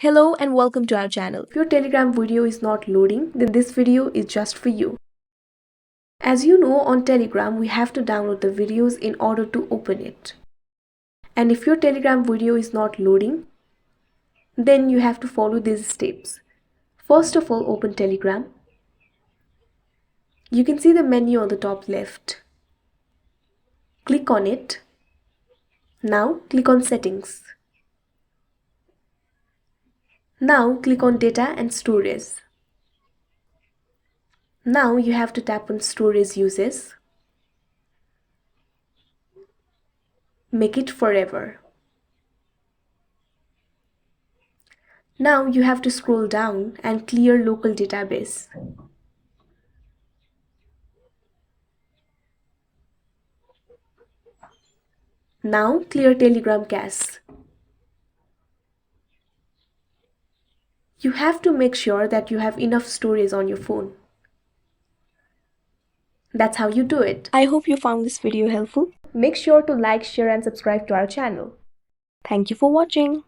Hello and welcome to our channel. If your Telegram video is not loading, then this video is just for you. As you know, on Telegram we have to download the videos in order to open it. And if your Telegram video is not loading, then you have to follow these steps. First of all, open Telegram. You can see the menu on the top left. Click on it. Now click on Settings. Now click on Data and Storage. Now you have to tap on Storage Uses. Make it forever. Now you have to scroll down and clear local database. Now clear Telegram cache. You have to make sure that you have enough storage on your phone. That's how you do it. I hope you found this video helpful. Make sure to like, share and subscribe to our channel. Thank you for watching.